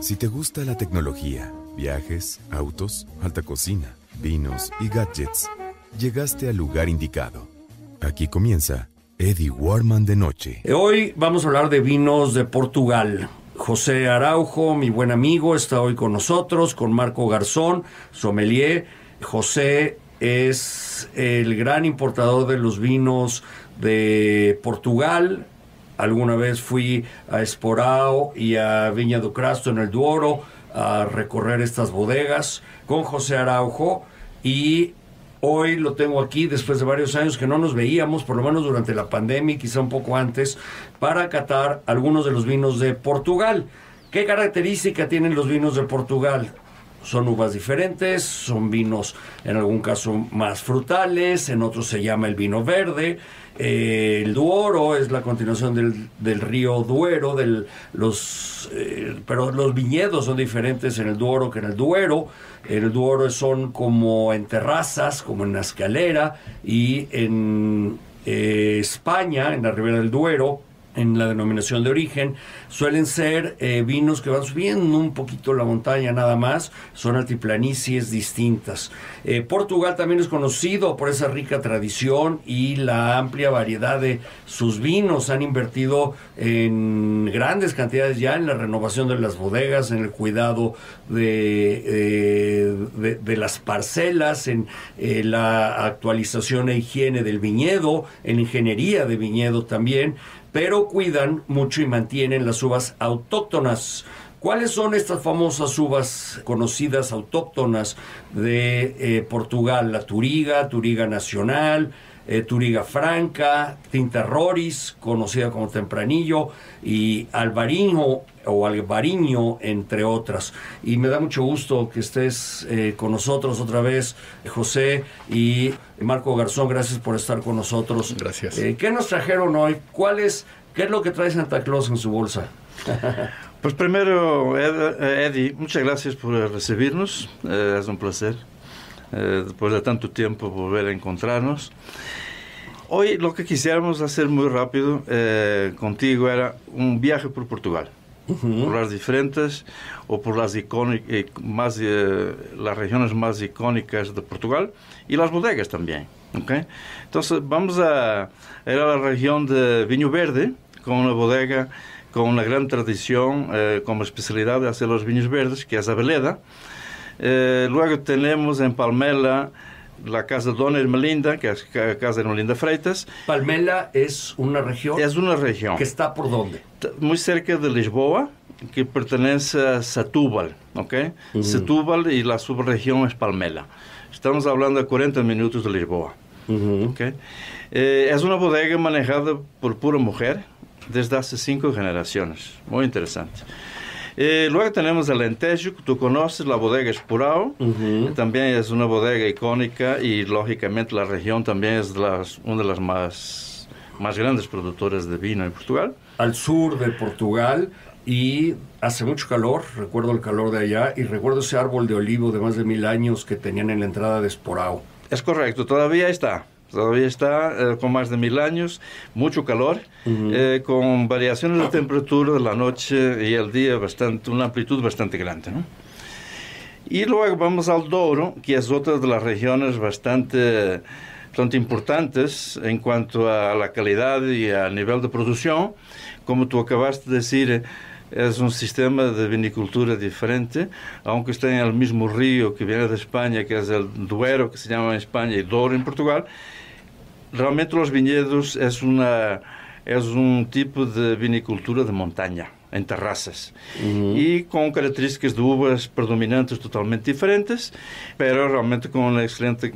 Si te gusta la tecnología, viajes, autos, alta cocina, vinos y gadgets, llegaste al lugar indicado. Aquí comienza Eddie Warman de Noche. Hoy vamos a hablar de vinos de Portugal. José Araujo, mi buen amigo, está hoy con nosotros, con Marco Garzón, sommelier. José es el gran importador de los vinos de Portugal. Alguna vez fui a Esporão y a Viña do Crasto en el Douro a recorrer estas bodegas con José Araujo, y hoy lo tengo aquí después de varios años que no nos veíamos, por lo menos durante la pandemia y quizá un poco antes, para catar algunos de los vinos de Portugal. ¿Qué característica tienen los vinos de Portugal? Son uvas diferentes, son vinos en algún caso más frutales, en otros se llama el vino verde. El Douro es la continuación del río Duero, pero los viñedos son diferentes en el Douro que en el Duero. En el Douro son como en terrazas, como en la escalera, y en España, en la Ribera del Duero, en la denominación de origen, suelen ser vinos que van subiendo un poquito la montaña nada más, son altiplanicies distintas. Portugal también es conocido por esa rica tradición y la amplia variedad de sus vinos. Han invertido en grandes cantidades ya en la renovación de las bodegas, en el cuidado de las parcelas, en la actualización e higiene del viñedo, en ingeniería de viñedo también, pero cuidan mucho y mantienen las uvas autóctonas. ¿Cuáles son estas famosas uvas conocidas autóctonas de Portugal? La Turiga Nacional, Turiga Franca, Tinta Roriz, conocida como Tempranillo, y Albariño o Albariño, entre otras. Y me da mucho gusto que estés con nosotros otra vez, José, y Marco Garzón, gracias por estar con nosotros. Gracias. ¿Qué nos trajeron hoy? ¿Qué es lo que trae Santa Claus en su bolsa? Pues primero, Eddie, muchas gracias por recibirnos. Es un placer, después de tanto tiempo, volver a encontrarnos. Hoy lo que quisiéramos hacer muy rápido contigo era un viaje por Portugal. Uh-huh. Por las diferentes o por las las regiones más icónicas de Portugal y las bodegas también. ¿Okay? Entonces vamos a ir a la región de Vinho Verde, con una bodega con una gran tradición como especialidad de hacer los vinos verdes, que es a Veleda. Luego tenemos en Palmela la casa de Dona Ermelinda, que es casa de Ermelinda Freitas. Palmela es una región. Es una región. ¿Que está por dónde? Muy cerca de Lisboa, que pertenece a Setúbal, ¿ok? Uh-huh. Setúbal, y la subregión es Palmela. Estamos hablando de 40 minutos de Lisboa. Uh-huh. ¿Okay? Es una bodega manejada por pura mujer desde hace 5 generaciones. Muy interesante. Luego tenemos el Alentejo, que tú conoces, la bodega Esporão. Uh-huh. También es una bodega icónica y, lógicamente, la región también es una de las más grandes productoras de vino en Portugal. Al sur de Portugal, y hace mucho calor, recuerdo el calor de allá, y recuerdo ese árbol de olivo de más de 1000 años que tenían en la entrada de Esporão. Es correcto, todavía está con más de 1000 años, mucho calor, uh-huh. Con variaciones de temperatura de la noche y el día, una amplitud bastante grande, ¿no? Y luego vamos al Douro, que es otra de las regiones bastante importantes en cuanto a la calidad y a nivel de producción. Como tú acabaste de decir, es un sistema de vinicultura diferente, aunque está en el mismo río que viene de España, que es el Duero, que se llama en España, y Douro en Portugal. Realmente los viñedos es un tipo de vinicultura de montaña, en terrazas, uh-huh. Y con características de uvas predominantes totalmente diferentes, pero realmente con una excelente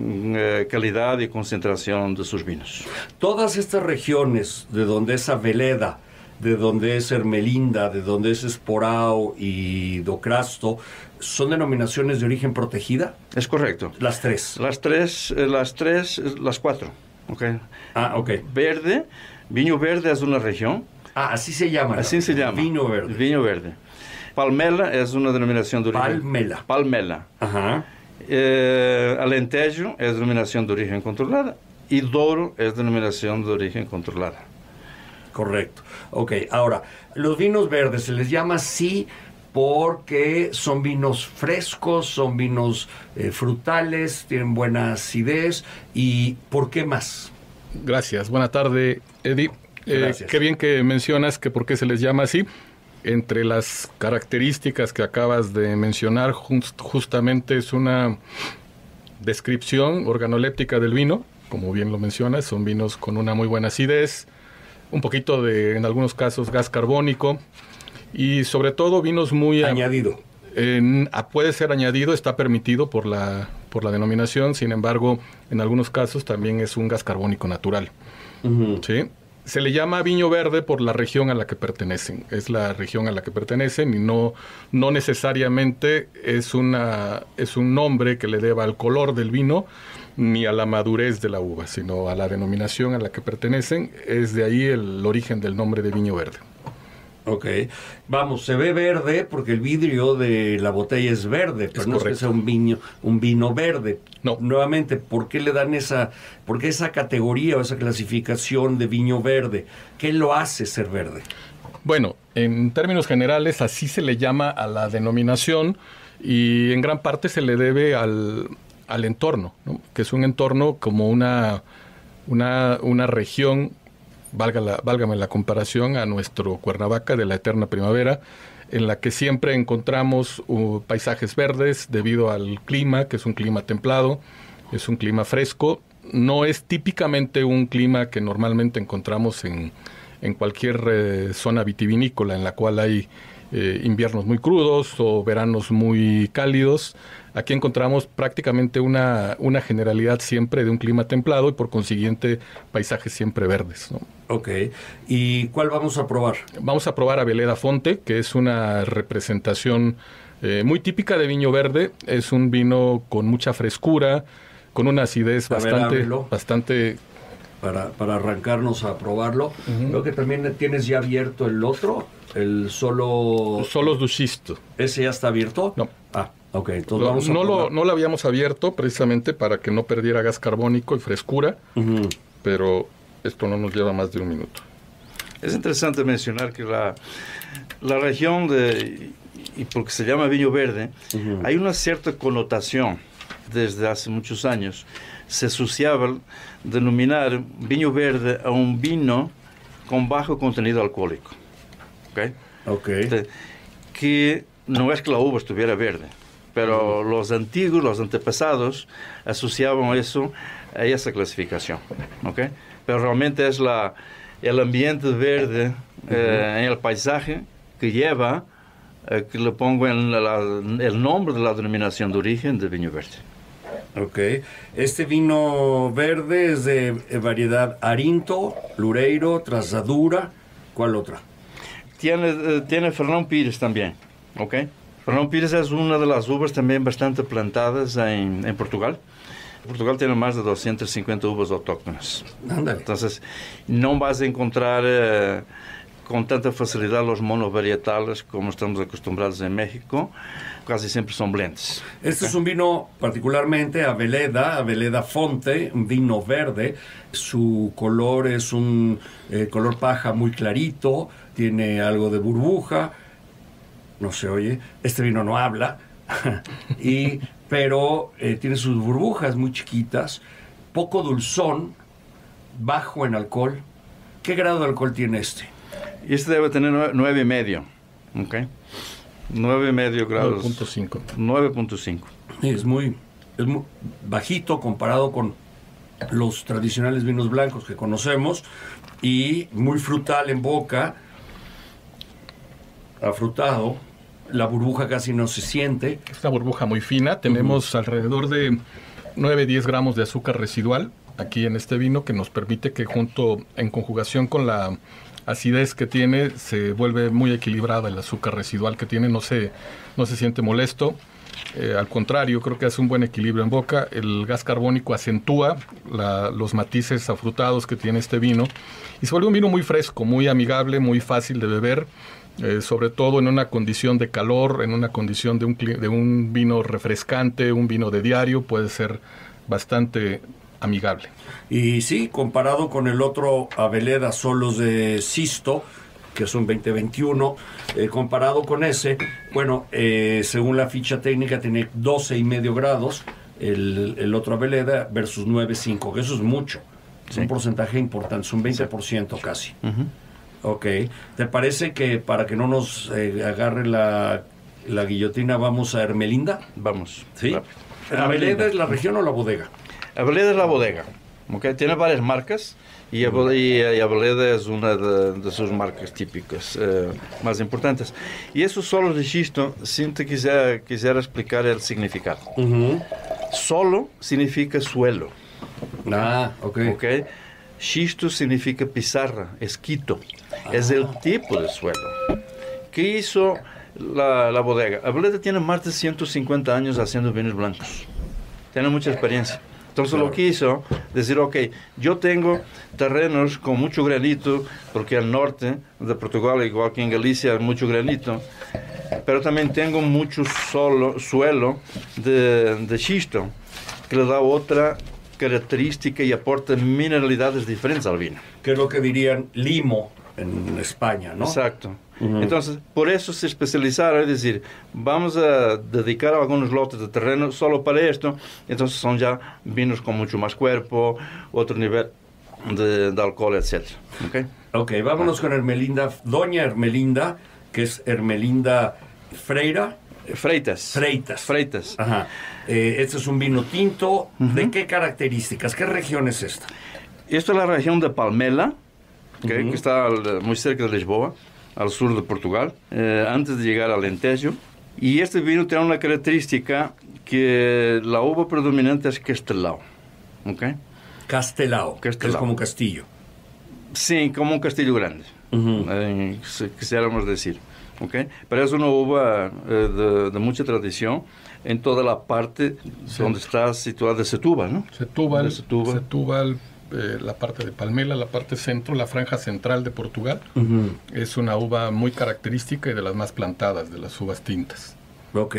calidad y concentración de sus vinos. Todas estas regiones, de donde es Veleda, de donde es Ermelinda, de donde es Esporão y do Crasto, ¿son denominaciones de origen protegida? Es correcto. Las tres. Las 4. Okay. Ah, ok. Vinho Verde es una región. Ah, así se llama. Así se llama. Vinho Verde. Vinho Verde. Palmela es una denominación de origen. Palmela. Ajá. Alentejo es denominación de origen controlada y Douro es denominación de origen controlada. Correcto. Ok, ahora, los vinos verdes se les llama así porque son vinos frescos, son vinos frutales, tienen buena acidez. ¿Y por qué más? Gracias. Buena tarde, Eddie. Qué bien que mencionas que por qué se les llama así. Entre las características que acabas de mencionar, justamente es una descripción organoléptica del vino. Como bien lo mencionas, son vinos con una muy buena acidez, un poquito de, en algunos casos, gas carbónico y sobre todo vinos muy... Añadido. Puede ser añadido, está permitido por la denominación, sin embargo, en algunos casos también es un gas carbónico natural. Uh-huh. ¿Sí? Se le llama viño verde por la región a la que pertenecen. Es la región a la que pertenecen y no necesariamente es un nombre que le deba al color del vino ni a la madurez de la uva, sino a la denominación a la que pertenecen. Es de ahí el origen del nombre de viño verde. Ok. Vamos, se ve verde porque el vidrio de la botella es verde, pero no es que sea un vino verde. No. Nuevamente, ¿por qué le dan esa categoría o esa clasificación de viño verde? ¿Qué lo hace ser verde? Bueno, en términos generales, así se le llama a la denominación y en gran parte se le debe al entorno, ¿no? Que es un entorno como una región, válgame la comparación, a nuestro Cuernavaca de la eterna primavera, en la que siempre encontramos paisajes verdes debido al clima, que es un clima templado, es un clima fresco. No es típicamente un clima que normalmente encontramos en cualquier zona vitivinícola, en la cual hay inviernos muy crudos o veranos muy cálidos. Aquí encontramos prácticamente una generalidad siempre de un clima templado y por consiguiente paisajes siempre verdes, ¿no? Ok. ¿Y cuál vamos a probar? Vamos a probar Abeleda Fonte, que es una representación muy típica de viño verde. Es un vino con mucha frescura, con una acidez bastante... Para arrancarnos a probarlo. Uh-huh. Creo que también tienes ya abierto el otro, el Solos du Xisto. ¿Ese ya está abierto? No. Ah, ok. Entonces vamos a probar. No lo habíamos abierto precisamente para que no perdiera gas carbónico y frescura, uh-huh. Pero esto no nos lleva más de un minuto. Es interesante mencionar que la región y porque se llama viño verde, uh-huh. Hay una cierta connotación desde hace muchos años. Se asociaba denominar viño verde a un vino con bajo contenido alcohólico. ¿Ok? Que no es que la uva estuviera verde, pero los antiguos, los antepasados, asociaban eso a esa clasificación. ¿Ok? Pero realmente es el ambiente verde en el paisaje que lleva que le pongo el nombre de la denominación de origen de viño verde. Ok. Este vino verde es de variedad Arinto, Loureiro, Trasadura. ¿Cuál otra? Tiene Fernão Pires también. Ok. Fernão Pires es una de las uvas también bastante plantadas en Portugal. Portugal tiene más de 250 uvas autóctonas. Ándale. Entonces, no vas a encontrar con tanta facilidad los monovarietales como estamos acostumbrados en México. Casi siempre son blends. Este es un vino particularmente Abeleda Fonte, un vino verde. Su color es un color paja muy clarito, tiene algo de burbuja. No se oye. Este vino no habla, pero tiene sus burbujas muy chiquitas, poco dulzón, bajo en alcohol. ¿Qué grado de alcohol tiene este? Este debe tener 9,5. ¿Ok? 9,5 grados. 9.5. 9.5. Es muy bajito comparado con los tradicionales vinos blancos que conocemos y muy frutal en boca, afrutado. La burbuja casi no se siente. Es una burbuja muy fina. Tenemos alrededor de 9-10 gramos de azúcar residual aquí en este vino, que nos permite que en conjugación con la acidez que tiene, se vuelve muy equilibrada el azúcar residual que tiene, no se siente molesto. Al contrario, creo que hace un buen equilibrio en boca. El gas carbónico acentúa los matices afrutados que tiene este vino y se vuelve un vino muy fresco, muy amigable, muy fácil de beber, sobre todo en una condición de calor, en una condición de un vino refrescante, un vino de diario, puede ser bastante amigable. Y sí, comparado con el otro Abeleda Solos de Xisto, que es un 2021, comparado con ese, bueno, según la ficha técnica tiene 12,5 grados, el otro Aveleda versus 9,5, que eso es mucho, es un porcentaje importante, es un 20% casi. Ok, ¿te parece que para que no nos agarre la guillotina vamos a Ermelinda? Vamos. ¿Sí? ¿Aveleda es la región o la bodega? Aveleda es la bodega. Okay. Tiene varias marcas y Aveleda es una de sus marcas típicas más importantes. Y esos solos de xisto, sí te quisiera explicar el significado. Solo significa suelo. Ah, ok. Okay. Xisto significa pizarra, esquito. Es el tipo de suelo. ¿Qué hizo la bodega? Aveleda tiene más de 150 años haciendo vinos blancos. Tiene mucha experiencia. Entonces lo que hizo, decir, ok, yo tengo terrenos con mucho granito, porque al norte de Portugal, igual que en Galicia, hay mucho granito, pero también tengo mucho suelo de xisto, que le da otra característica y aporta mineralidades diferentes al vino. Que es lo que dirían limo en España, ¿no? Exacto. Entonces, por eso se especializaron, es decir, vamos a dedicar algunos lotes de terreno solo para esto, entonces son ya vinos con mucho más cuerpo, otro nivel de alcohol, etc. Ok, vámonos con Ermelinda, doña Ermelinda, que es Ermelinda Freitas. Ajá. Este es un vino tinto. ¿De qué características? ¿Qué región es esta? Esta es la región de Palmela, que está muy cerca de Lisboa, al sur de Portugal, antes de llegar al Alentejo. Y este vino tiene una característica que la uva predominante es Castelao. ¿Okay? Castelao, que es como castillo. Sí, como un castillo grande, quisiéramos decir. ¿Okay? Pero es una uva de mucha tradición en toda la parte donde está situada Setúbal, ¿no? Setúbal, la parte de Palmela, la parte centro, la franja central de Portugal. Es una uva muy característica y de las más plantadas de las uvas tintas. Ok.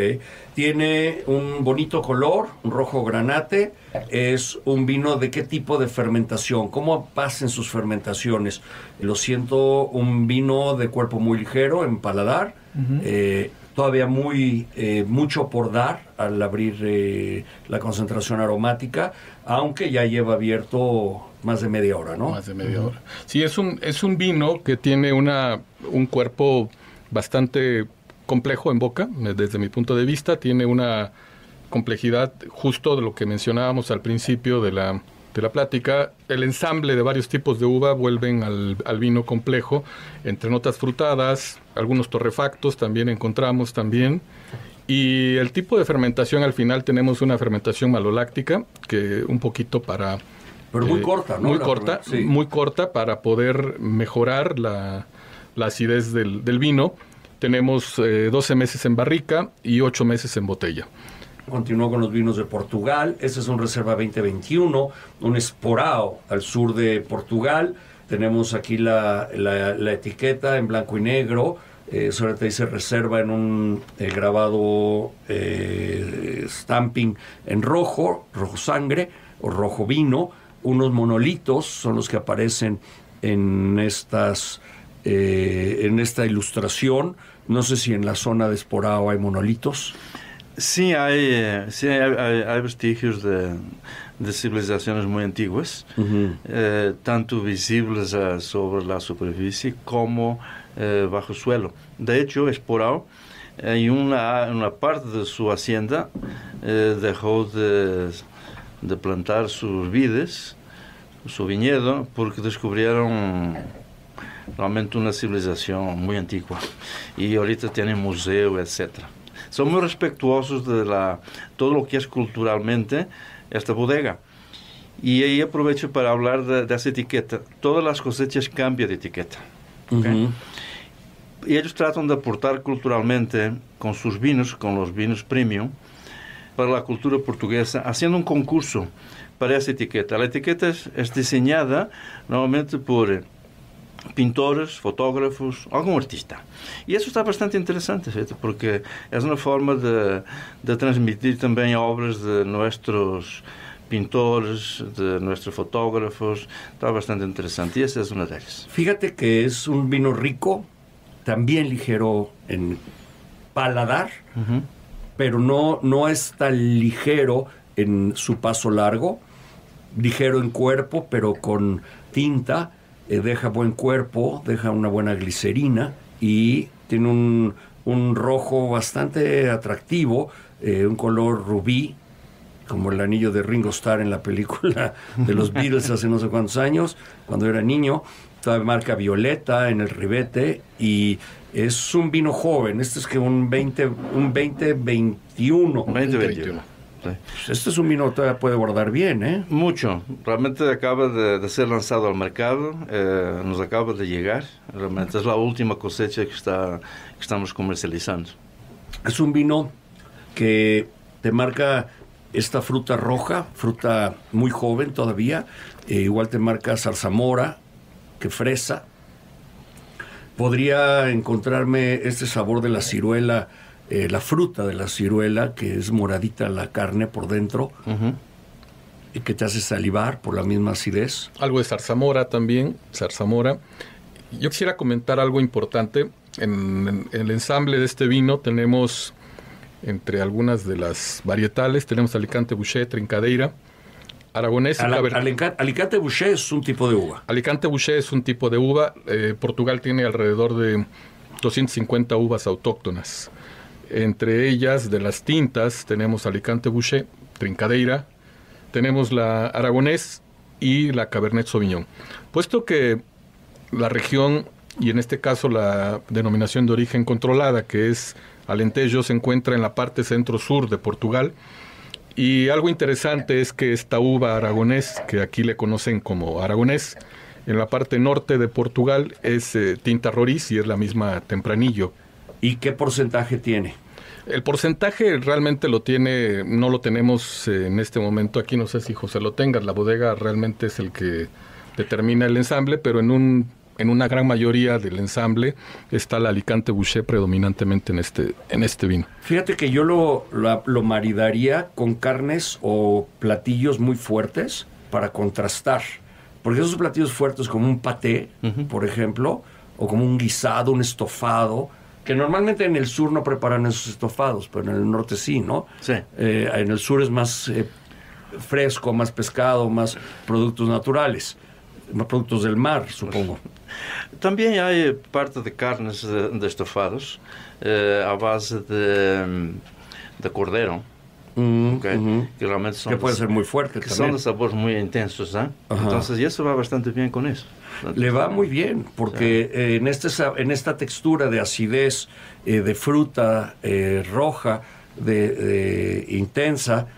Tiene un bonito color, un rojo granate. Es un vino de qué tipo de fermentación. ¿Cómo pasan sus fermentaciones? Lo siento, un vino de cuerpo muy ligero en paladar. Todavía mucho por dar al abrir la concentración aromática, aunque ya lleva abierto más de media hora, ¿no? Más de media hora. Sí, es un vino que tiene un cuerpo bastante complejo en boca, desde mi punto de vista. Tiene una complejidad justo de lo que mencionábamos al principio de la plática. El ensamble de varios tipos de uva vuelven al vino complejo, entre notas frutadas, algunos torrefactos también encontramos también. Y el tipo de fermentación, al final tenemos una fermentación maloláctica, que un poquito para... Pero muy corta, ¿no? Muy corta para poder mejorar la acidez del vino. Tenemos 12 meses en barrica y 8 meses en botella. Continúo con los vinos de Portugal. Este es un Reserva 2021, un Esporao al sur de Portugal. Tenemos aquí la etiqueta en blanco y negro. Sobre te dice Reserva en un grabado stamping en rojo sangre o rojo vino. Unos monolitos son los que aparecen en esta ilustración. No sé si en la zona de Esporao hay monolitos. Sí, hay vestigios de civilizaciones muy antiguas, tanto visibles sobre la superficie como bajo suelo. De hecho, Esporao, en una parte de su hacienda, dejó de plantar sus vides, su viñedo, porque descubrieron realmente una civilización muy antigua. Y ahorita tienen museo, etcétera. Son muy respetuosos de todo lo que es culturalmente esta bodega. Y ahí aprovecho para hablar de esa etiqueta. Todas las cosechas cambian de etiqueta. ¿Okay? Y ellos tratan de aportar culturalmente con sus vinos, con los vinos premium, para la cultura portuguesa, haciendo un concurso para esa etiqueta. La etiqueta es diseñada normalmente por pintores, fotógrafos, algún artista. Y eso está bastante interesante, ¿cierto? Porque es una forma de transmitir también obras de nuestros pintores, de nuestros fotógrafos. Está bastante interesante y esta es una de ellas. Fíjate que es un vino rico, también ligero en paladar, pero no es tan ligero en su paso largo, ligero en cuerpo, pero con tinta, deja buen cuerpo, deja una buena glicerina y tiene un rojo bastante atractivo, un color rubí, como el anillo de Ringo Starr en la película de los Beatles hace no sé cuántos años, cuando era niño. Todavía marca violeta en el ribete y es un vino joven. Este es que un 2021. 2021. Sí. Este es un vino que todavía puede guardar bien, ¿eh? Mucho. Realmente acaba de ser lanzado al mercado, nos acaba de llegar. Realmente es la última cosecha que estamos comercializando. Es un vino que te marca esta fruta roja, fruta muy joven todavía. Igual te marca zarzamora, que fresa. Podría encontrarme este sabor de la ciruela, la fruta de la ciruela, que es moradita la carne por dentro, y que te hace salivar por la misma acidez. Algo de zarzamora también, zarzamora. Yo quisiera comentar algo importante. En el ensamble de este vino tenemos, entre algunas de las varietales, tenemos Alicante Bouschet, Trincadeira, Aragonés y Cabernet. Alicante Bouschet es un tipo de uva. Alicante Bouschet es un tipo de uva. Portugal tiene alrededor de 250 uvas autóctonas. Entre ellas, de las tintas, tenemos Alicante Bouschet, Trincadeira, tenemos la Aragonés y la Cabernet Sauvignon. Puesto que la región, y en este caso la denominación de origen controlada, que es Alentejo, se encuentra en la parte centro-sur de Portugal. Y algo interesante es que esta uva aragonés, que aquí le conocen como aragonés, en la parte norte de Portugal es tinta roriz y es la misma tempranillo. ¿Y qué porcentaje tiene? El porcentaje realmente no lo tenemos en este momento aquí, no sé si José lo tenga. La bodega realmente es el que determina el ensamble, pero en una gran mayoría del ensamble está la Alicante Bouschet predominantemente en este vino. Fíjate que yo lo maridaría con carnes o platillos muy fuertes para contrastar. Porque esos platillos fuertes como un paté, por ejemplo, o como un guisado, un estofado, que normalmente en el sur no preparan esos estofados, pero en el norte sí, ¿no? Sí. En el sur es más fresco, más pescado, más productos naturales, más productos del mar, supongo. También hay parte de carnes de estofados a base de cordero, que realmente son que puede ser muy fuerte que también. son de sabores muy intensos, ¿eh? Entonces, y eso va bastante bien con eso. Le va muy bien, porque en esta textura de acidez, de fruta roja, de intensa,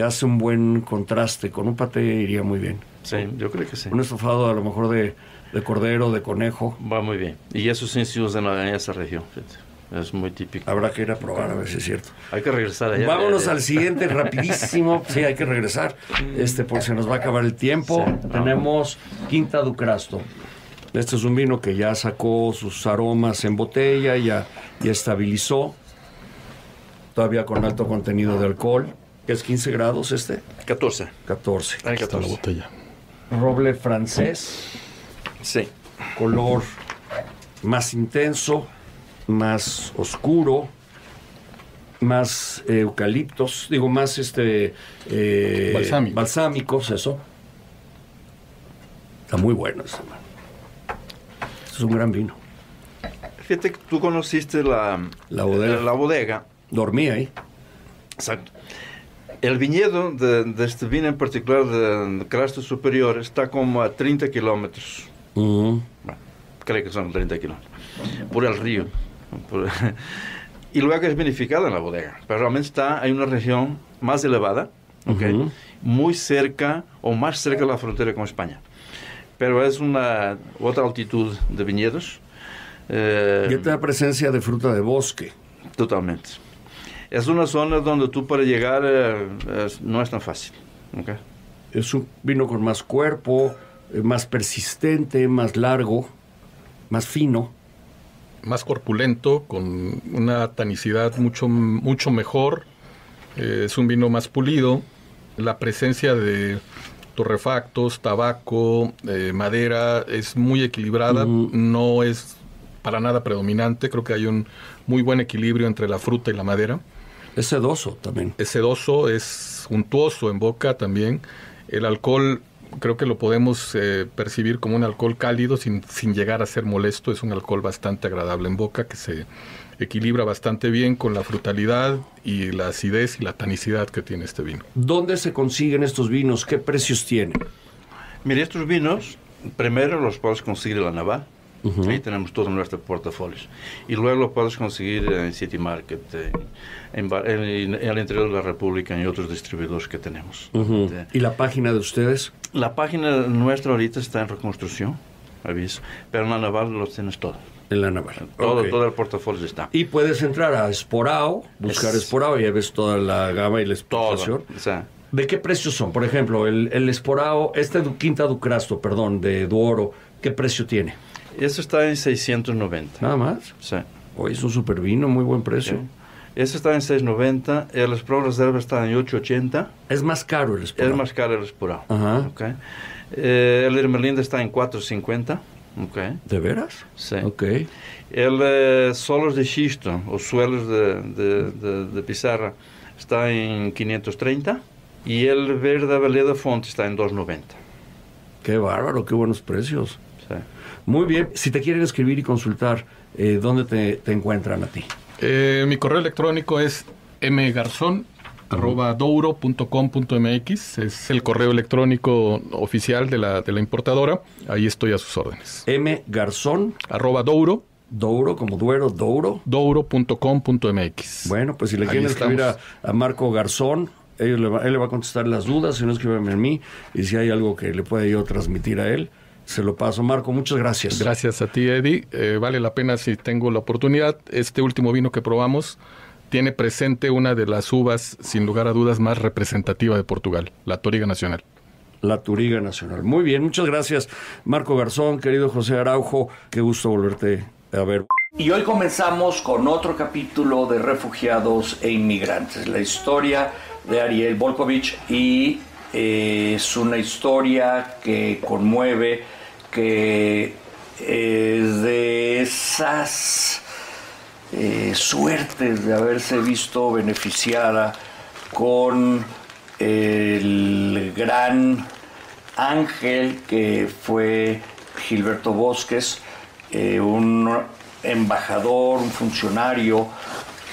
hace un buen contraste. Con un paté iría muy bien. Sí, yo creo que sí. Un estofado a lo mejor de cordero, de conejo. Va muy bien. Y eso sí se usa en esa región, fíjate. Es muy típico. Habrá que ir a probar a ver si es cierto. Hay que regresar allá. Vámonos al siguiente rapidísimo. Sí, hay que regresar. Porque se nos va a acabar el tiempo. Sí. Tenemos Quinta do Crasto. Este es un vino que ya sacó sus aromas en botella, ya estabilizó. Todavía con alto contenido de alcohol. ¿Es 15 grados este? 14. 14. Ahí está la botella. Roble francés. Sí. Color más intenso, más oscuro, más eucaliptos, más balsámicos, eso. Está muy bueno ese, man. Es un gran vino. Fíjate que tú conociste la bodega. Dormí ahí. Exacto. El viñedo de este vino en particular de Crasto Superior está como a 30 kilómetros. Bueno, creo que son 30 kilómetros. Por el río. Y luego es vinificado en la bodega. Pero realmente hay una región más elevada, muy cerca o más cerca de la frontera con España. Pero es una otra altitud de viñedos. Y te da presencia de fruta de bosque. Totalmente. Es una zona donde tú para llegar no es tan fácil. Es un vino con más cuerpo, más persistente, más largo, más fino. Más corpulento, con una tanicidad mucho mejor. Es un vino más pulido, La presencia de torrefactos, tabaco, madera es muy equilibrada, no es para nada predominante. Creo que hay un muy buen equilibrio entre la fruta y la madera. Es sedoso también. Es sedoso, es untuoso en boca también. El alcohol creo que lo podemos percibir como un alcohol cálido sin llegar a ser molesto. Es un alcohol bastante agradable en boca que se equilibra bastante bien con la frutalidad y la acidez y la tanicidad que tiene este vino. ¿Dónde se consiguen estos vinos? ¿Qué precios tienen? Mire, estos vinos, primero los puedes conseguir en la Naval. Ahí tenemos todo nuestro portafolio. Y luego lo puedes conseguir en City Market, en el interior de la República y otros distribuidores que tenemos. ¿Y la página de ustedes? La página nuestra ahorita está en reconstrucción, aviso, pero en la Naval lo tienes todo. En la Naval. Todo el portafolio está. Y puedes entrar a Esporao, buscar Esporao y ya ves toda la gama y la exportación. O sea, ¿de qué precios son? Por ejemplo, el Esporao, Quinta do Crasto, perdón, de Douro, ¿qué precio tiene? Eso está en 690. ¿Nada más? Sí. Hoy es un super vino, muy buen precio. Sí. Eso está en 690. El Esporao Reserva está en 880. Es más caro el Esporao. Es más caro el Esporao. Ajá. Okay. El Ermelinda está en 450. Okay. ¿De veras? Sí. Ok. El solos de xisto o suelos de pizarra está en 530 y el verde Valeda Fonte está en 290. Qué bárbaro, qué buenos precios. Sí. Muy bien. Si te quieren escribir y consultar, ¿dónde te encuentran a ti? Mi correo electrónico es mgarzon@douro.com.mx. Es el correo electrónico oficial de la importadora. Ahí estoy a sus órdenes. mgarzon @douro. Douro, como Duero, Douro. Douro.com.mx. Bueno, pues si le quieren escribir a Marco Garzón, él le va a contestar las dudas, si no escríbeme a mí, y si hay algo que le pueda yo transmitir a él, se lo paso. Marco, muchas gracias. Gracias a ti, Eddie. Vale la pena si tengo la oportunidad. Este último vino que probamos tiene presente una de las uvas, sin lugar a dudas, más representativa de Portugal, la Touriga Nacional. La Touriga Nacional. Muy bien, muchas gracias, Marco Garzón, querido José Araujo. Qué gusto volverte a ver. Y hoy comenzamos con otro capítulo de Refugiados e Inmigrantes, la historia de Ariel Volkovich, y es una historia que conmueve, que es de esas suertes de haberse visto beneficiada con el gran ángel que fue Gilberto Bosques, un embajador, un funcionario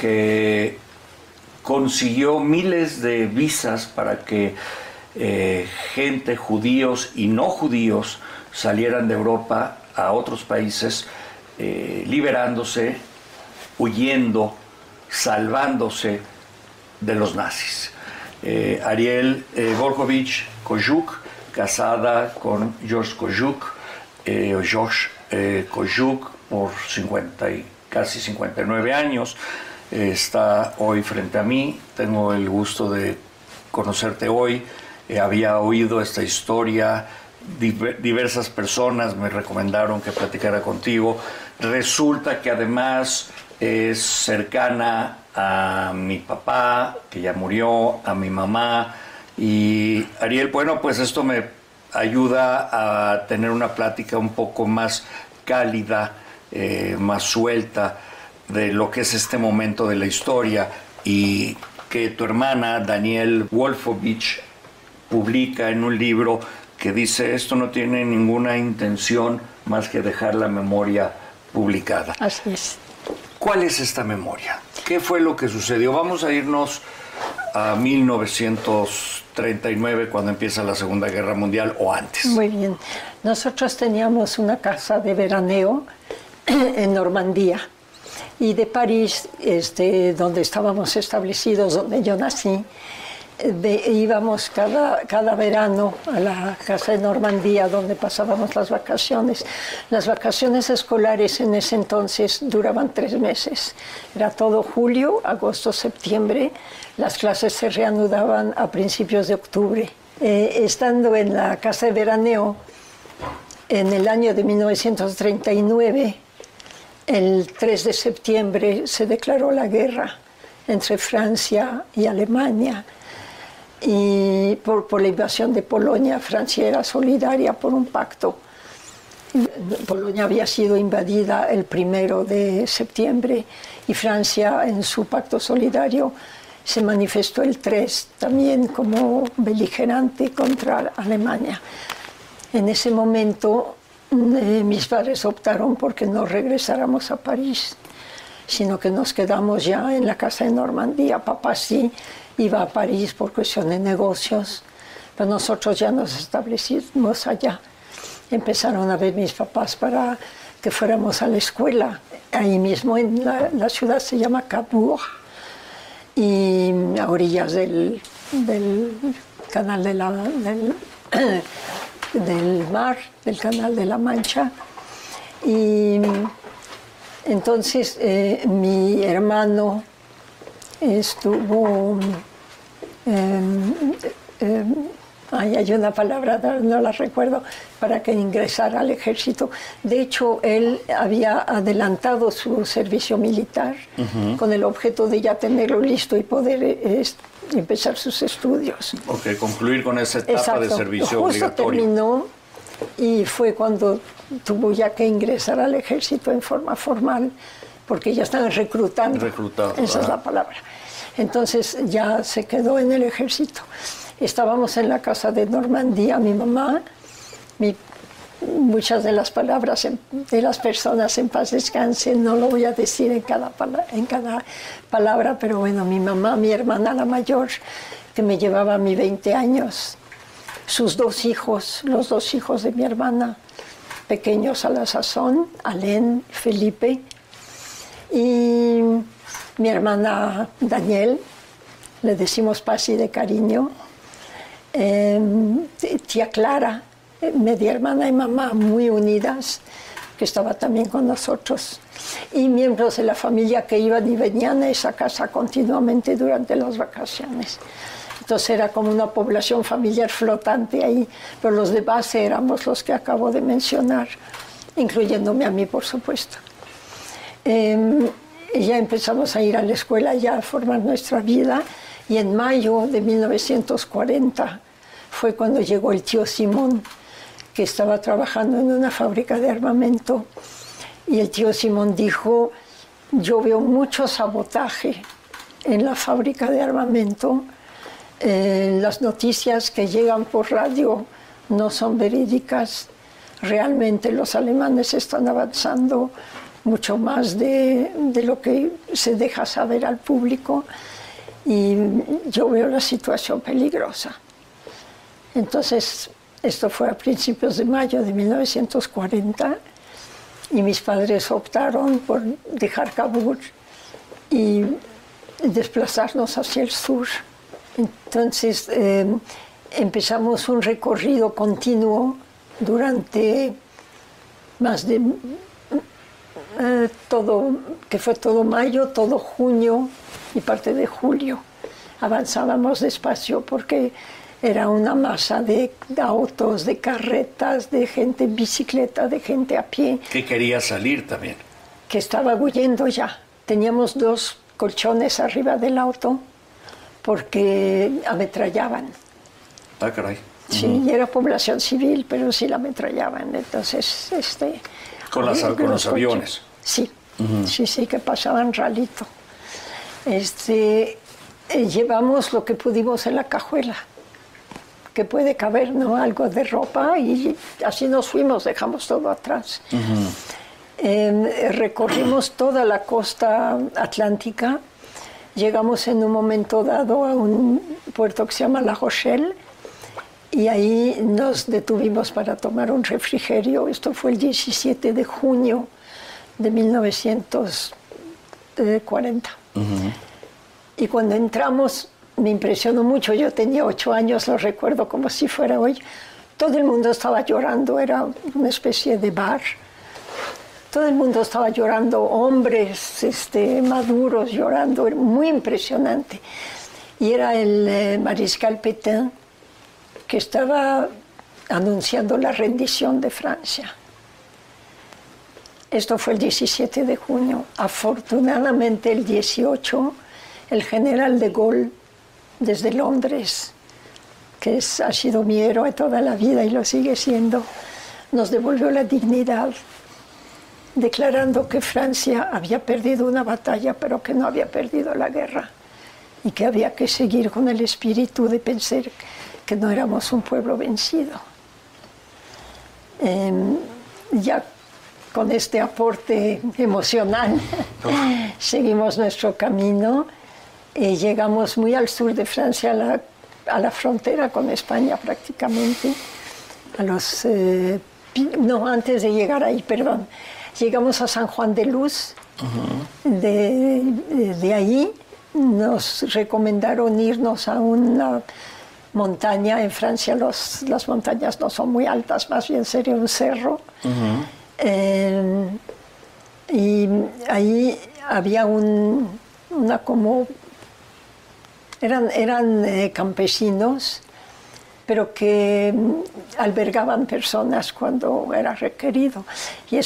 que consiguió miles de visas para que gente, judíos y no judíos, salieran de Europa a otros países, liberándose, huyendo, salvándose de los nazis. Ariel Volkovich Kojuk, casada con George Kojuk, Kojuk por casi 59 años, está hoy frente a mí. Tengo el gusto de conocerte hoy. Había oído esta historia, diversas personas me recomendaron que platicara contigo. Resulta que además es cercana a mi papá, que ya murió, a mi mamá. Y Ariel, bueno, pues esto me ayuda a tener una plática un poco más cálida, más suelta de lo que es este momento de la historia, y que tu hermana Danielle Wolfowitz publica en un libro que dice: esto no tiene ninguna intención más que dejar la memoria publicada. Así es. ¿Cuál es esta memoria? ¿Qué fue lo que sucedió? Vamos a irnos a 1939, cuando empieza la Segunda Guerra Mundial, o antes. Muy bien. Nosotros teníamos una casa de veraneo en Normandía, y de París, donde estábamos establecidos, donde yo nací, íbamos cada verano a la casa de Normandía, donde pasábamos las vacaciones. Las vacaciones escolares en ese entonces duraban 3 meses. Era todo julio, agosto, septiembre. Las clases se reanudaban a principios de octubre. Estando en la casa de veraneo, en el año de 1939, el 3 de septiembre se declaró la guerra entre Francia y Alemania. y por la invasión de Polonia. Francia era solidaria por un pacto. Polonia había sido invadida el 1 de septiembre y Francia en su pacto solidario se manifestó el 3 también como beligerante contra Alemania. En ese momento mis padres optaron porque no regresáramos a París, sino que nos quedamos ya en la casa de Normandía. Papá sí iba a París por cuestión de negocios, pero nosotros ya nos establecimos allá. Empezaron a ver mis papás para que fuéramos a la escuela, ahí mismo en la ciudad se llama Cabourg, y a orillas del canal del mar, del canal de la Mancha. Y entonces mi hermano estuvo... hay una palabra, no la recuerdo, para que ingresara al ejército. De hecho, él había adelantado su servicio militar con el objeto de ya tenerlo listo y poder empezar sus estudios. Ok, concluir con esa etapa. Exacto. De servicio Justo obligatorio. Terminó y fue cuando tuvo ya que ingresar al ejército en forma formal, porque ya estaban reclutando. Esa es la palabra. Entonces ya se quedó en el ejército. Estábamos en la casa de Normandía, mi mamá, muchas de las palabras de las personas en paz descansen, no lo voy a decir en cada palabra, pero bueno, mi mamá, mi hermana la mayor, que me llevaba a mis 20 años, sus 2 hijos, los 2 hijos de mi hermana, pequeños a la sazón, Alain, Felipe, y mi hermana Daniel, le decimos Pasi de cariño, tía Clara, media hermana y mamá muy unidas, que estaba también con nosotros, y miembros de la familia que iban y venían a esa casa continuamente durante las vacaciones. Entonces era como una población familiar flotante ahí, pero los de base éramos los que acabo de mencionar, incluyéndome a mí, por supuesto. Ya empezamos a ir a la escuela, ya a formar nuestra vida, y en mayo de 1940 fue cuando llegó el tío Simón, que estaba trabajando en una fábrica de armamento, y el tío Simón dijo: yo veo mucho sabotaje en la fábrica de armamento, las noticias que llegan por radio no son verídicas, realmente los alemanes están avanzando mucho más de lo que se deja saber al público, y yo veo la situación peligrosa. Entonces, esto fue a principios de mayo de 1940, y mis padres optaron por dejar Cabourg y desplazarnos hacia el sur. Entonces, empezamos un recorrido continuo durante más de que fue todo mayo, todo junio y parte de julio. Avanzábamos despacio porque era una masa de autos, de carretas, de gente en bicicleta, de gente a pie. Que quería salir también. Que estaba huyendo ya. Teníamos 2 colchones arriba del auto porque ametrallaban. Ah, caray. Sí, y era población civil, pero sí la ametrallaban. Entonces, con los aviones. Sí, sí, que pasaban ralito. Llevamos lo que pudimos en la cajuela, que puede caber, ¿no?, algo de ropa, y así nos fuimos, dejamos todo atrás. Recorrimos toda la costa atlántica, llegamos en un momento dado a un puerto que se llama La Rochelle, y ahí nos detuvimos para tomar un refrigerio. Esto fue el 17 de junio de 1940. Y cuando entramos, me impresionó mucho. Yo tenía 8 años, lo recuerdo como si fuera hoy. Todo el mundo estaba llorando, era una especie de bar. Todo el mundo estaba llorando, hombres maduros llorando, era muy impresionante. Y era el mariscal Pétain, que estaba anunciando la rendición de Francia. Esto fue el 17 de junio. Afortunadamente, el 18, el general de Gaulle, desde Londres, que ha sido mi héroe toda la vida y lo sigue siendo, nos devolvió la dignidad, declarando que Francia había perdido una batalla, pero que no había perdido la guerra, y que había que seguir con el espíritu de pensar que no éramos un pueblo vencido. Ya con este aporte emocional seguimos nuestro camino y llegamos muy al sur de Francia, a la frontera con España prácticamente, antes de llegar ahí, perdón, llegamos a San Juan de Luz. De ahí nos recomendaron irnos a una montaña. En Francia las montañas no son muy altas, más bien sería un cerro. Y ahí había eran campesinos, pero que albergaban personas cuando era requerido. Y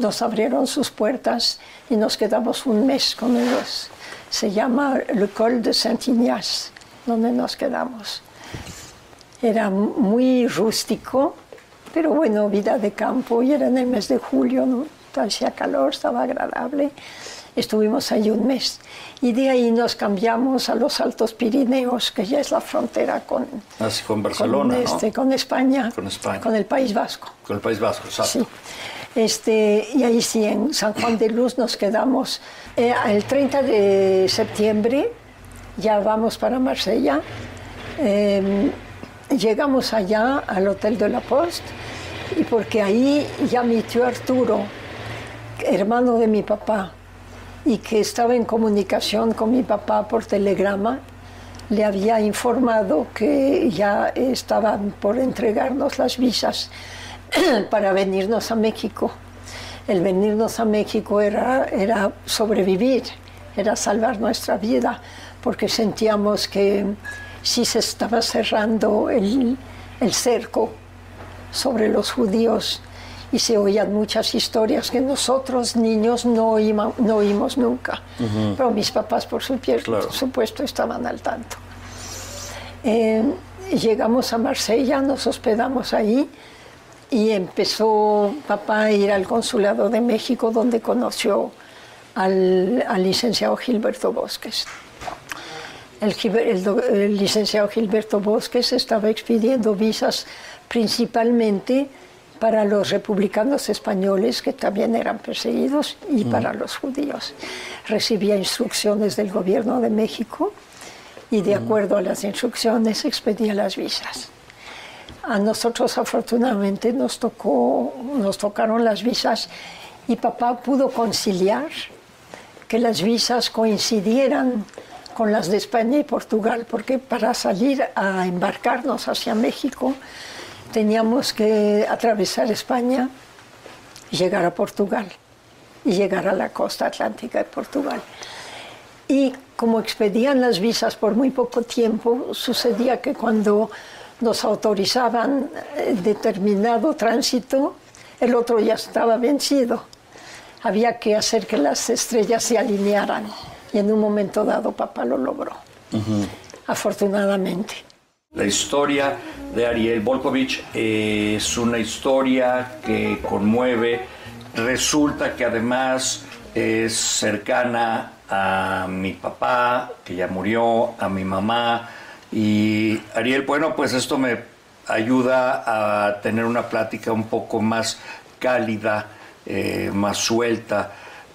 nos abrieron sus puertas y nos quedamos un mes con ellos. Se llama Le Col de Saint-Ignace, donde nos quedamos. Era muy rústico, pero bueno, vida de campo, y era en el mes de julio, ¿no? Hacía calor, estaba agradable. Estuvimos ahí un mes. Y de ahí nos cambiamos a los Altos Pirineos, que ya es la frontera con Barcelona, ¿no? Con España, con el País Vasco. Con el País Vasco, exacto. Sí. Y ahí sí, en San Juan de Luz nos quedamos. El 30 de septiembre ya vamos para Marsella. Llegamos allá al Hotel de la Poste, y porque ahí ya mi tío Arturo, hermano de mi papá, y que estaba en comunicación con mi papá por telegrama, le había informado que ya estaban por entregarnos las visas para venirnos a México. El venirnos a México era sobrevivir, era salvar nuestra vida, porque sentíamos que sí se estaba cerrando el cerco sobre los judíos, y se oían muchas historias que nosotros niños no oímos nunca. Pero mis papás, por supuesto, estaban al tanto. Llegamos a Marsella, nos hospedamos ahí, y empezó papá a ir al Consulado de México, donde conoció al licenciado Gilberto Bosques. El licenciado Gilberto Bosques estaba expidiendo visas principalmente para los republicanos españoles, que también eran perseguidos, y para los judíos. Recibía instrucciones del gobierno de México y de acuerdo a las instrucciones expedía las visas. A nosotros afortunadamente nos tocaron las visas, y papá pudo conciliar que las visas coincidieran con las de España y Portugal, porque para salir a embarcarnos hacia México teníamos que atravesar España, llegar a Portugal y llegar a la costa atlántica de Portugal. Y como expedían las visas por muy poco tiempo, sucedía que cuando nos autorizaban determinado tránsito, el otro ya estaba vencido. Había que hacer que las estrellas se alinearan, y en un momento dado papá lo logró, afortunadamente. La historia de Ariel Volkovich es una historia que conmueve. Resulta que además es cercana a mi papá, que ya murió, a mi mamá. Y Ariel, bueno, pues esto me ayuda a tener una plática un poco más cálida, más suelta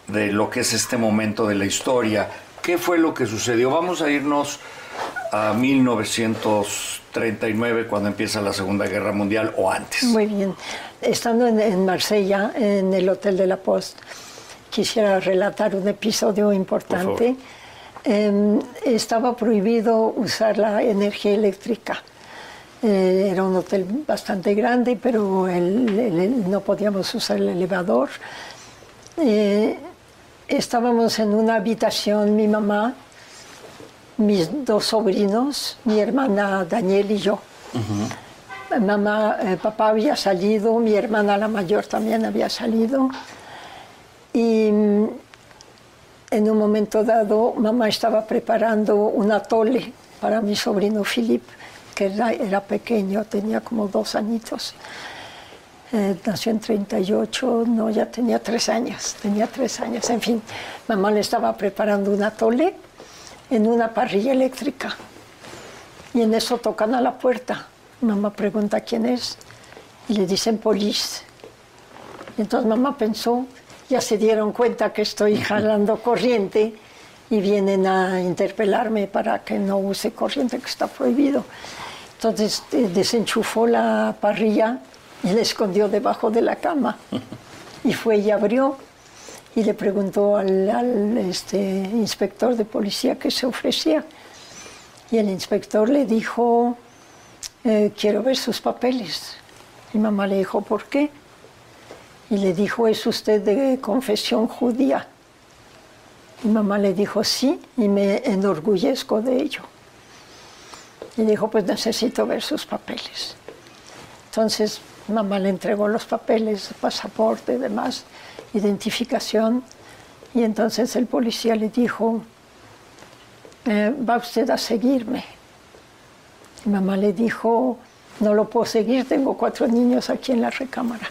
de lo que es este momento de la historia. ¿Qué fue lo que sucedió? Vamos a irnos a 1939, cuando empieza la Segunda Guerra Mundial, o antes. Muy bien. Estando en Marsella, en el Hotel de la Poste, quisiera relatar un episodio importante. Estaba prohibido usar la energía eléctrica. Era un hotel bastante grande, pero no podíamos usar el elevador. Estábamos en una habitación, mi mamá, mis dos sobrinos, mi hermana Daniel y yo. Papá había salido, mi hermana la mayor también había salido. Y en un momento dado, mamá estaba preparando un atole para mi sobrino Philip, que era pequeño, tenía como 2 añitos. Nació en 38, no, ya tenía 3 años, en fin. Mamá le estaba preparando un atole en una parrilla eléctrica. Y en eso tocan a la puerta. Mamá pregunta quién es y le dicen police. Y entonces mamá pensó, ya se dieron cuenta que estoy jalando corriente y vienen a interpelarme para que no use corriente, que está prohibido. Entonces desenchufó la parrilla y la escondió debajo de la cama. Y fue y abrió y le preguntó al inspector de policía qué se ofrecía. Y el inspector le dijo, quiero ver sus papeles. Y mamá le dijo, ¿por qué? Y le dijo, ¿es usted de confesión judía? Y mamá le dijo, sí, y me enorgullezco de ello. Y dijo, pues necesito ver sus papeles. Entonces mamá le entregó los papeles, pasaporte, demás, identificación. Y entonces el policía le dijo, ¿va usted a seguirme? Y mamá le dijo, no lo puedo seguir, tengo 4 niños aquí en la recámara.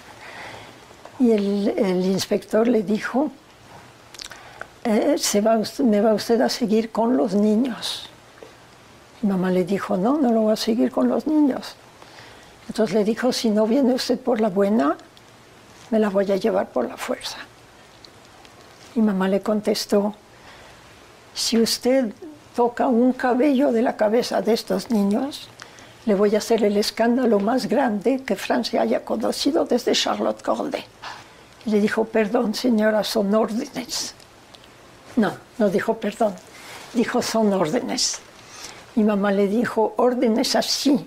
Y el inspector le dijo, ¿me va usted a seguir con los niños? Y mamá le dijo, no, no lo voy a seguir con los niños. Entonces le dijo, si no viene usted por la buena, me la voy a llevar por la fuerza. Y mamá le contestó, si usted toca un cabello de la cabeza de estos niños, le voy a hacer el escándalo más grande que Francia haya conocido desde Charlotte Corday. Y le dijo, perdón, señora, son órdenes. No, no dijo perdón, dijo son órdenes. Mi mamá le dijo, órdenes así.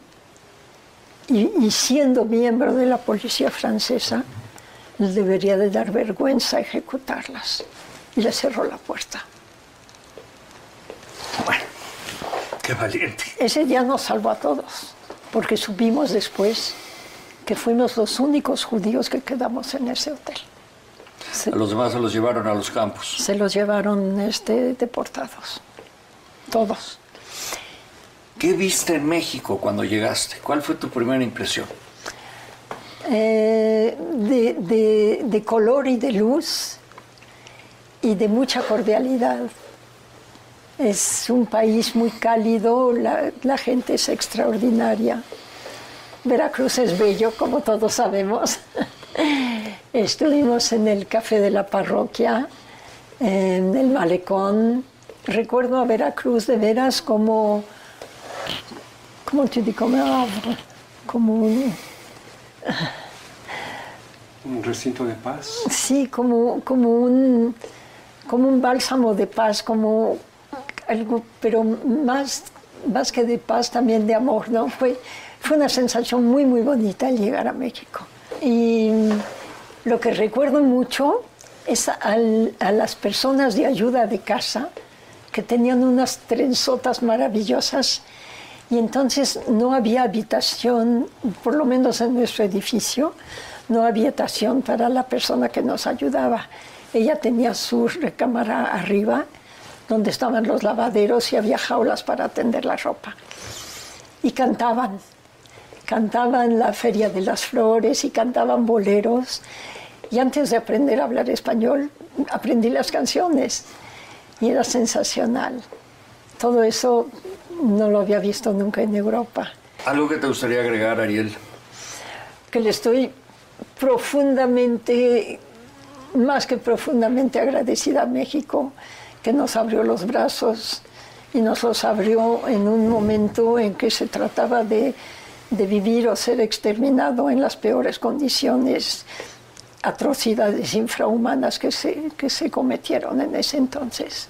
Y siendo miembro de la policía francesa, les debería de dar vergüenza ejecutarlas. Y le cerró la puerta. Bueno, qué valiente. Ese día nos salvó a todos, porque supimos después que fuimos los únicos judíos que quedamos en ese hotel. A los demás se los llevaron a los campos. Se los llevaron deportados, todos. ¿Qué viste en México cuando llegaste? ¿Cuál fue tu primera impresión? De color y de luz y de mucha cordialidad. Es un país muy cálido, la gente es extraordinaria. Veracruz es bello, como todos sabemos. Estuvimos en el café de la parroquia, en el malecón. Recuerdo a Veracruz de veras como un recinto de paz. Sí, como un bálsamo de paz, como algo, pero más que de paz, también de amor, ¿no? Fue una sensación muy, muy bonita al llegar a México. Y lo que recuerdo mucho es a las personas de ayuda de casa, que tenían unas trenzotas maravillosas, y entonces no había habitación, por lo menos en nuestro edificio, no había habitación para la persona que nos ayudaba. Ella tenía su recámara arriba, donde estaban los lavaderos y había jaulas para tender la ropa. Y cantaban la Feria de las Flores y cantaban boleros. Y antes de aprender a hablar español, aprendí las canciones. Y era sensacional. Todo eso no lo había visto nunca en Europa. ¿Algo que te gustaría agregar, Ariel? Que le estoy más que profundamente agradecida a México, que nos abrió los brazos y nos los abrió en un momento en que se trataba de vivir o ser exterminado en las peores condiciones, atrocidades infrahumanas que se cometieron en ese entonces.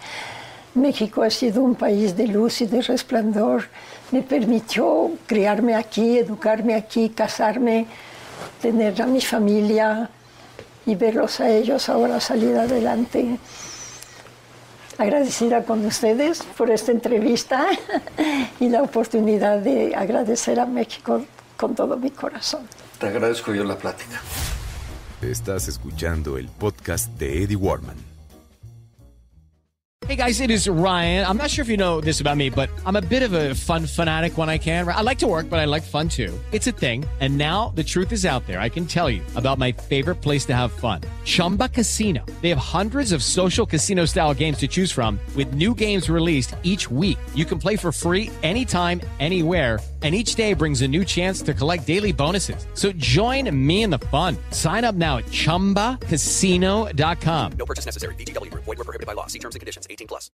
México ha sido un país de luz y de resplandor. Me permitió criarme aquí, educarme aquí, casarme, tener a mi familia y verlos a ellos ahora salir adelante. Agradecida con ustedes por esta entrevista y la oportunidad de agradecer a México con todo mi corazón. Te agradezco yo la plática. Estás escuchando el podcast de Eddie Warman. Hey guys, it is Ryan. I'm not sure if you know this about me, but I'm a bit of a fun fanatic when I can. I like to work, but I like fun too. It's a thing. And now the truth is out there. I can tell you about my favorite place to have fun. Chumba Casino. They have hundreds of social casino style games to choose from with new games released each week. You can play for free anytime, anywhere. And each day brings a new chance to collect daily bonuses. So join me in the fun. Sign up now at ChumbaCasino.com. No purchase necessary. VGW Group. Void where prohibited by law. See terms and conditions. 18+.